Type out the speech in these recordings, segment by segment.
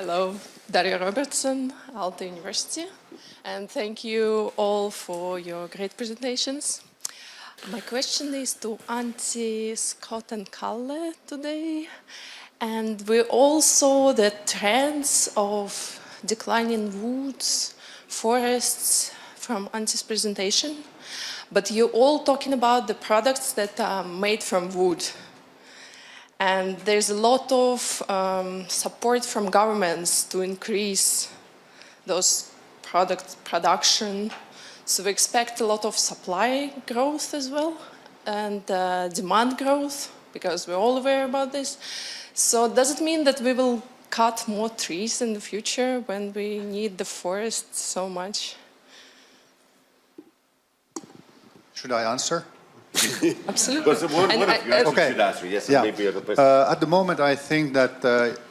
Hello, Daria Robertson, Aalto University, and thank you all for your great presentations. My question is to Antti, Scott, and Kalle today. And we all saw the trends of declining woods, forests from Antti's presentation. But you're all talking about the products that are made from wood. And there's a lot of support from governments to increase those production. So we expect a lot of supply growth as well and demand growth, because we're all aware about this. So does it mean that we will cut more trees in the future when we need the forest so much? Should I answer? Absolutely. One of you should answer, yes, yeah. maybe other person. At the moment, I think that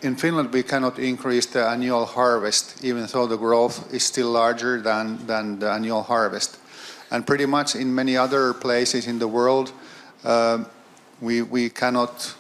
in Finland we cannot increase the annual harvest, even though the growth is still larger than the annual harvest. And pretty much in many other places in the world, we cannot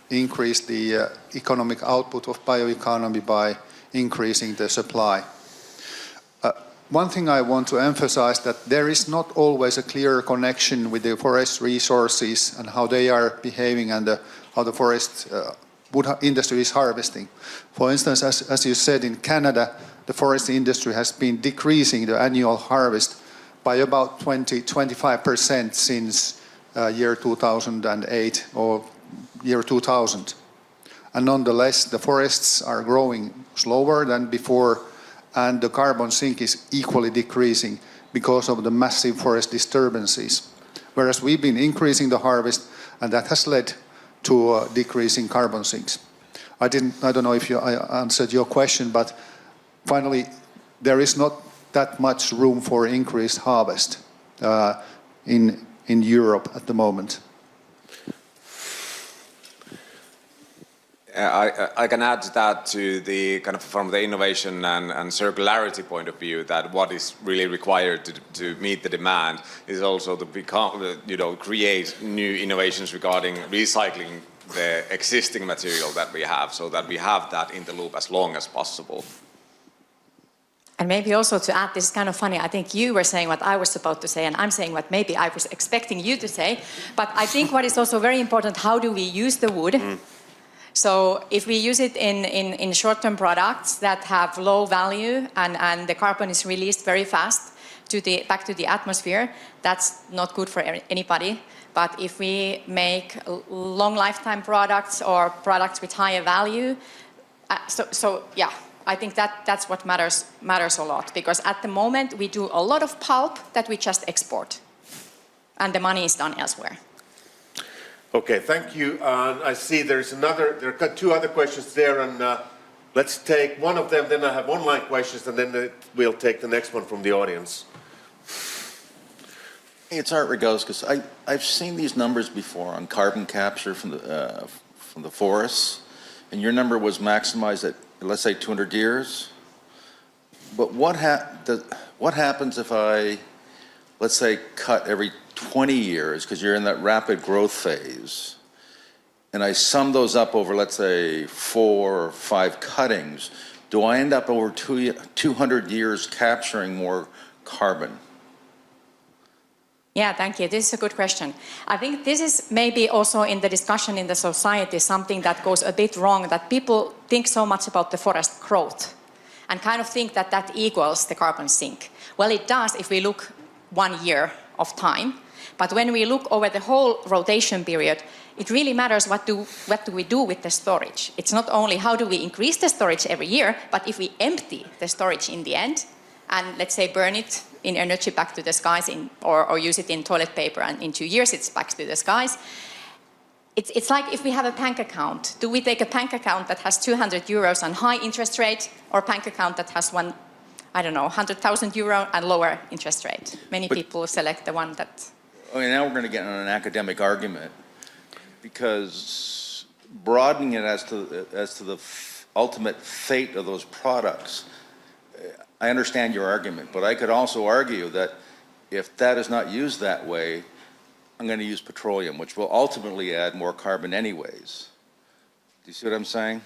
increase the economic output of bioeconomy by increasing the supply. One thing I want to emphasize that there is not always a clear connection with the forest resources and how they are behaving and how the forest wood industry is harvesting. For instance, as you said, in Canada, the forest industry has been decreasing the annual harvest by about 20-25% since year 2008 or year 2000. And nonetheless, the forests are growing slower than before, and the carbon sink is equally decreasing because of the massive forest disturbances. Whereas we've been increasing the harvest, and that has led to decreasing carbon sinks. I don't know if I answered your question, but finally, there is not that much room for increased harvest in Europe at the moment. I can add to that, to the kind of from the innovation and circularity point of view, that what is really required to meet the demand is also to create new innovations regarding recycling the existing material that we have, so that we have that in the loop as long as possible. And maybe also to add, this is kind of funny, I think you were saying what I was supposed to say, and I'm saying what maybe I was expecting you to say. But I think what is also very important, how do we use the wood? So if we use it in short-term products that have low value and the carbon is released very fast back to the atmosphere, that's not good for anybody. But if we make long lifetime products or products with higher value, yeah, I think that's what matters a lot. Because at the moment we do a lot of pulp that we just export, and the money is done elsewhere. Okay, thank you. I see there are two other questions there, and let's take one of them, then I have online questions, and then we'll take the next one from the audience. Hey, it's Art Rogowskis. I've seen these numbers before on carbon capture from the forests, and your number was maximized at, let's say, 200 years. But what happens if I, let's say, cut every 20 years, because you're in that rapid growth phase, and I sum those up over, let's say, 4 or 5 cuttings, do I end up over 200 years capturing more carbon? Yeah, thank you. This is a good question. I think this is maybe also in the discussion in the society something that goes a bit wrong, that people think so much about the forest growth and kind of think that that equals the carbon sink. Well, it does if we look 1 year of time. But when we look over the whole rotation period, it really matters what do we do with the storage. It's not only how do we increase the storage every year, but if we empty the storage in the end, and let's say burn it in energy back to the skies or use it in toilet paper, and in 2 years it's back to the skies. It's like if we have a bank account. Do we take a bank account that has 200 euros and high interest rate, or a bank account that has 100,000 euro and lower interest rate? Many people select the one that... Okay, now we're going to get on an academic argument, because broadening it as to the ultimate fate of those products, I understand your argument, but I could also argue that if that is not used that way, I'm going to use petroleum, which will ultimately add more carbon anyways. Do you see what I'm saying?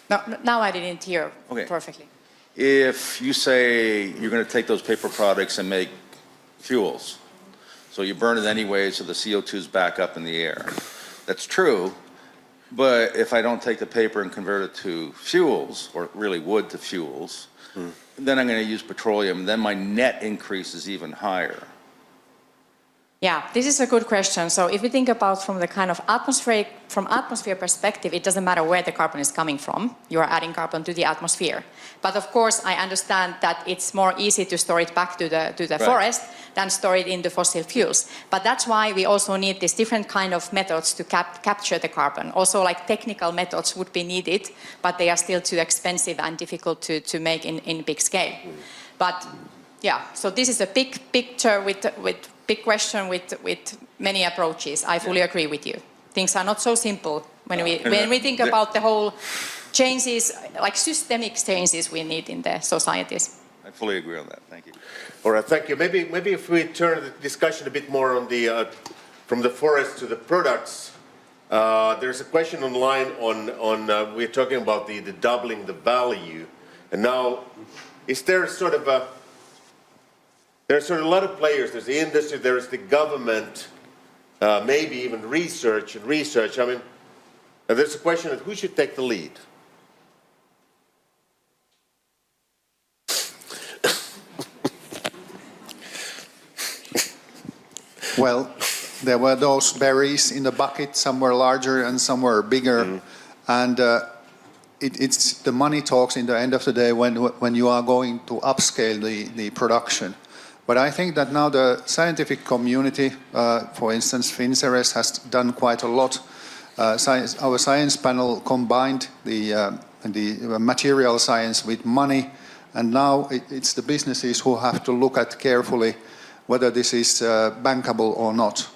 No, now I didn't hear Okay. perfectly. If you say you're going to take those paper products and make fuels, so you burn it anyway, so the CO2 is back up in the air. That's true, but if I don't take the paper and convert it to fuels, or really wood to fuels, then I'm going to use petroleum, then my net increase is even higher. Yeah, this is a good question. So if we think about from the kind of atmosphere perspective, it doesn't matter where the carbon is coming from. You are adding carbon to the atmosphere. But of course, I understand that it's more easy to store it back to the forest than store it in the fossil fuels. But that's why we also need these different kind of methods to capture the carbon. Also, like technical methods would be needed, but they are still too expensive and difficult to make in big scale. But yeah, so this is a big picture with big question with many approaches. I fully agree with you. Things are not so simple when we think about the whole changes, like systemic changes we need in the societies. I fully agree on that. Thank you. All right, thank you. Maybe if we turn the discussion a bit more on the from the forest to the products. There's a question online on we're talking about the doubling the value, and now is there sort of a there's sort of a lot of players. There's the industry, there's the government, maybe even research. I mean, there's a question of who should take the lead. Well, there were those berries in the bucket, some were larger and some were bigger. And it's the money talks in the end of the day when you are going to upscale the production. But I think that now the scientific community, for instance, Finseres has done quite a lot. Our science panel combined the material science with money, and now it's the businesses who have to look at carefully whether this is bankable or not.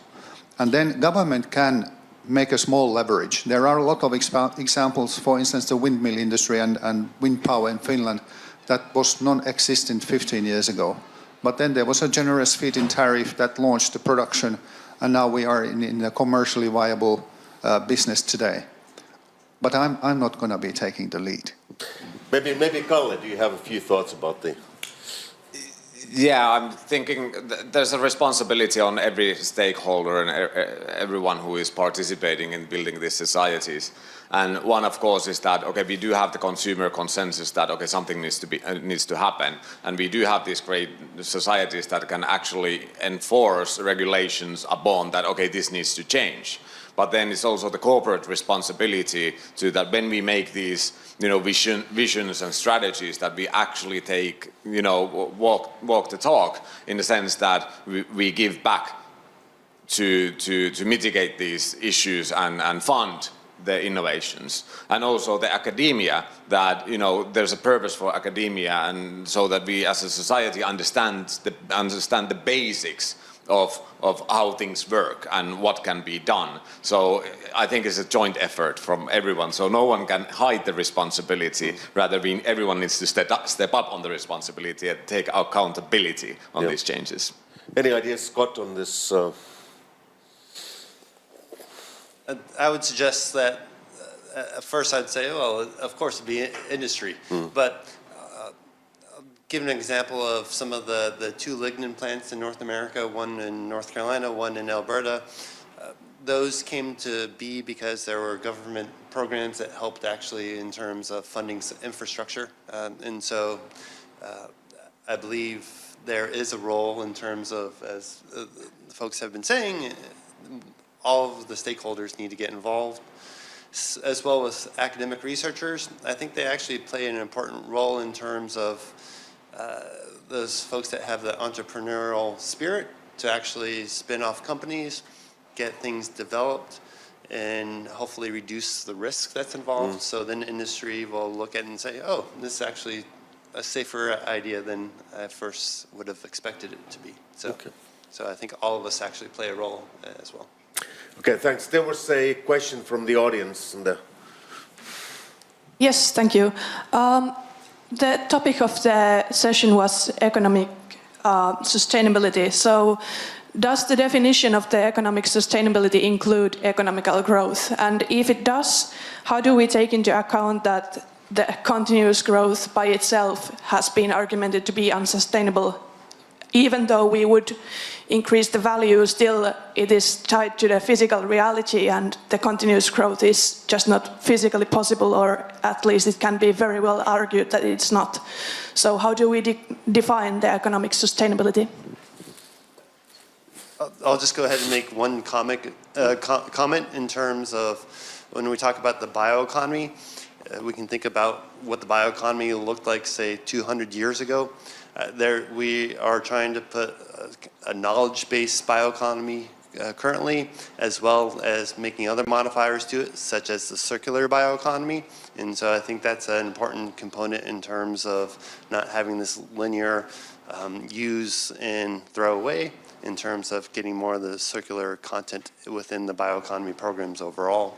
And then government can make a small leverage. There are a lot of examples, for instance, the windmill industry and wind power in Finland that was non-existent 15 years ago. But then there was a generous feed-in tariff that launched the production, and now we are in a commercially viable business today. But I'm not going to be taking the lead. Maybe Kalle, do you have a few thoughts about the? Yeah, I'm thinking there's a responsibility on every stakeholder and everyone who is participating in building these societies. And one, of course, is that, okay, we do have the consumer consensus that, okay, something needs to happen. And we do have these great societies that can actually enforce regulations upon that, okay, this needs to change. But then it's also the corporate responsibility to that when we make these, visions and strategies that we actually take, walk the talk in the sense that we give back to mitigate these issues and fund the innovations, and also the academia that there's a purpose for academia, and so that we as a society understand the basics of how things work and what can be done. So I think it's a joint effort from everyone. So no one can hide the responsibility. Rather, everyone needs to step up on the responsibility and take accountability on these changes. Any ideas, Scott, on this? I would suggest that at first I'd say, well, of course it'd be industry, but give an example of some of the two lignin plants in North America, one in North Carolina, one in Alberta. Those came to be because there were government programs that helped actually in terms of funding infrastructure. And so I believe there is a role in terms of, as the folks have been saying, all of the stakeholders need to get involved, as well as academic researchers. I think they actually play an important role in terms of those folks that have the entrepreneurial spirit to actually spin off companies, get things developed, and hopefully reduce the risk that's involved. So then industry will look at it and say, oh, this is actually a safer idea than I first would have expected it to be. So I think all of us actually play a role as well. Okay, thanks. There was a question from the audience. Yes, thank you. The topic of the session was economic sustainability. So does the definition of the economic sustainability include economical growth? And if it does, how do we take into account that the continuous growth by itself has been argumented to be unsustainable. Even though we would increase the value, still it is tied to the physical reality, and the continuous growth is just not physically possible, or at least it can be very well argued that it's not. So how do we define the economic sustainability? I'll just go ahead and make one comment in terms of when we talk about the bioeconomy. We can think about what the bioeconomy looked like, say, 200 years ago. There we are trying to put a knowledge-based bioeconomy currently, as well as making other modifiers to it, such as the circular bioeconomy. And so I think that's an important component in terms of not having this linear use and throw away, in terms of getting more of the circular content within the bioeconomy programs overall.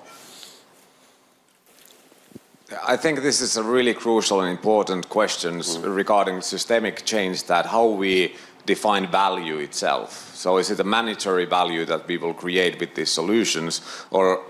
I think this is a really crucial and important question regarding systemic change, that how we define value itself. So is it a mandatory value that we will create with these solutions, or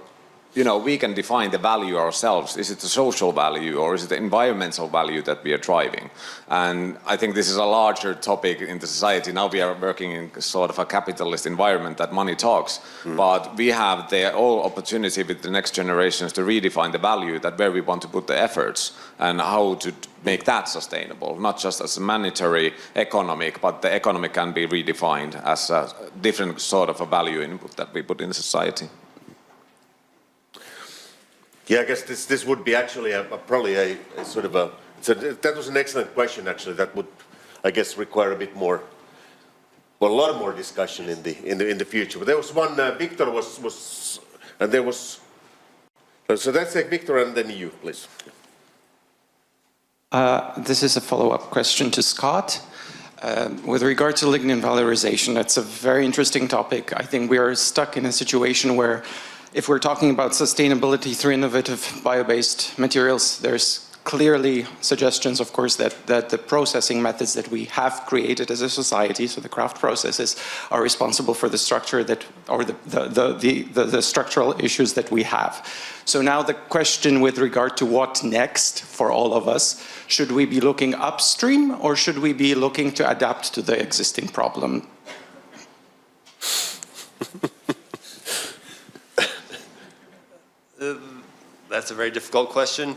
we can define the value ourselves? Is it a social value, or is it the environmental value that we are driving? And I think this is a larger topic in the society. Now we are working in sort of a capitalist environment that money talks, but we have the whole opportunity with the next generations to redefine the value, that where we want to put the efforts and how to make that sustainable, not just as a mandatory economic, but the economic can be redefined as a different sort of a value input that we put in society. Yeah, I guess this would be actually probably a sort of a. That was an excellent question, actually. That would, I guess, require a bit more, well, a lot more discussion in the future. But there was one. Victor was, and there was. So let's take Victor and then you, please. This is a follow-up question to Scott. With regard to lignin valorization, that's a very interesting topic. I think we are stuck in a situation where, if we're talking about sustainability through innovative bio-based materials, there's clearly suggestions, of course, that the processing methods that we have created as a society, so the craft processes, are responsible for the structure that, or the structural issues that we have. So now the question with regard to what next for all of us, should we be looking upstream, or should we be looking to adapt to the existing problem? That's a very difficult question.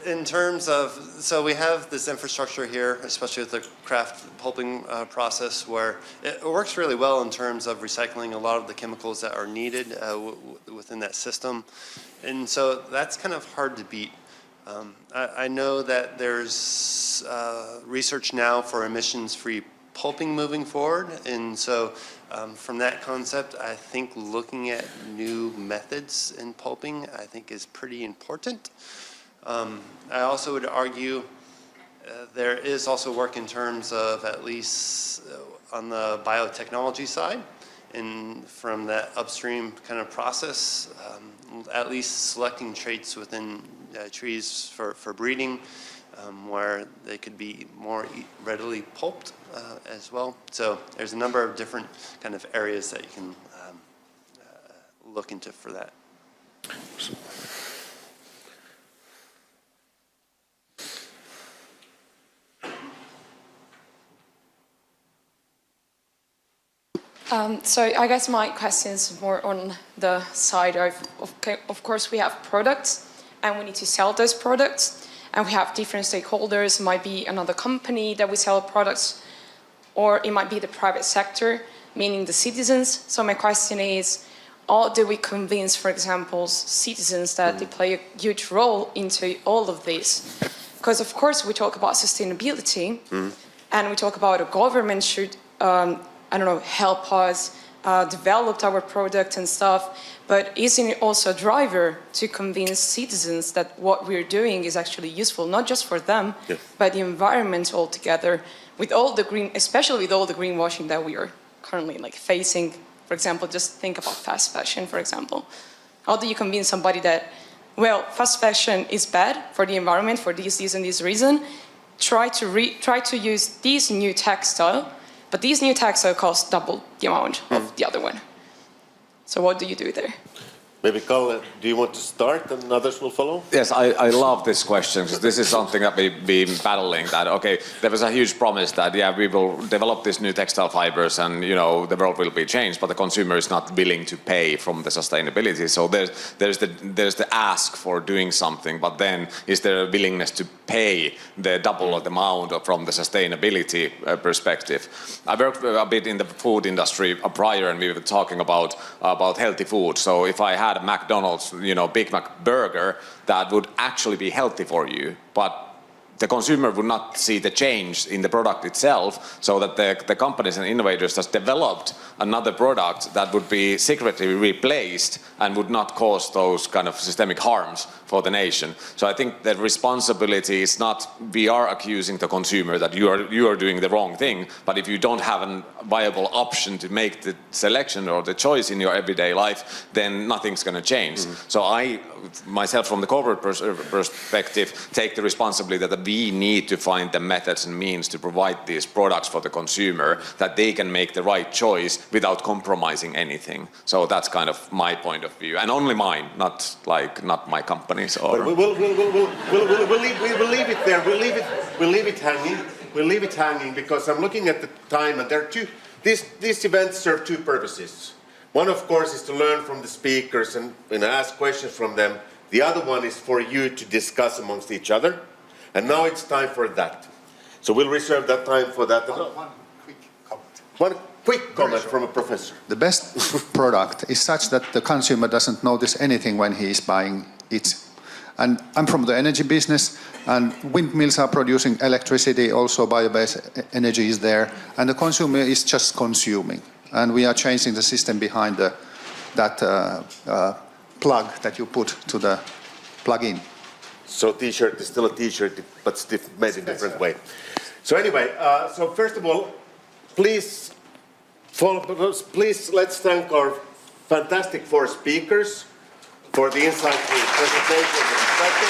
In terms of, we have this infrastructure here, especially with the craft pulping process, where it works really well in terms of recycling a lot of the chemicals that are needed within that system. And so that's kind of hard to beat. I know that there's research now for emissions-free pulping moving forward, and so from that concept, I think looking at new methods in pulping, I think, is pretty important. I also would argue there is also work in terms of, at least on the biotechnology side, and from that upstream kind of process, at least selecting traits within trees for breeding, where they could be more readily pulped as well. So there's a number of different kind of areas that you can look into for that. So I guess my question is more on the side of course we have products and we need to sell those products, and we have different stakeholders. It might be another company that we sell products, or it might be the private sector, meaning the citizens. So my question is, how do we convince, for example, citizens that they play a huge role into all of this? Because of course we talk about sustainability, and we talk about a government should, help us develop our product and stuff, but isn't it also a driver to convince citizens that what we're doing is actually useful, not just for them, but the environment altogether, with all the especially with all the greenwashing that we are currently facing? For example, just think about fast fashion, for example. How do you convince somebody that, well, fast fashion is bad for the environment for this and this reason? Try to use this new textile, but these new textile cost double the amount of the other one. So what do you do there? Maybe Kalle, do you want to start and others will follow? Yes, I love this question because this is something that we've been battling. That okay, there was a huge promise that we will develop these new textile fibers and the world will be changed, but the consumer is not willing to pay from the sustainability. So there's the ask for doing something, but then is there a willingness to pay the double of the amount from the sustainability perspective? I worked a bit in the food industry prior, and we were talking about healthy food. So if I had a McDonald's, Big Mac burger that would actually be healthy for you, but the consumer would not see the change in the product itself, so that the companies and innovators just developed another product that would be secretly replaced and would not cause those kind of systemic harms for the nation. So I think the responsibility is not we are accusing the consumer that you are doing the wrong thing, but if you don't have a viable option to make the selection or the choice in your everyday life, then nothing's going to change. So I, myself from the corporate perspective, take the responsibility that we need to find the methods and means to provide these products for the consumer, that they can make the right choice without compromising anything. So that's kind of my point of view, and only mine, not my company's. Or We'll leave it there. We'll leave it hanging. We'll leave it hanging because I'm looking at the time, and there are two. These events serve two purposes. One, of course, is to learn from the speakers and ask questions from them. The other one is for you to discuss amongst each other. And now it's time for that. So we'll reserve that time for that. One quick comment. One quick comment from a professor. The best product is such that the consumer doesn't notice anything when he is buying it. And I'm from the energy business, and windmills are producing electricity, also bio-based energy is there, and the consumer is just consuming. And we are changing the system behind that plug that you put to the plug-in. So T-shirt is still a T-shirt, but still made in a different way. So anyway, so first of all, please let's thank our fantastic four speakers for the insightful presentation and discussion.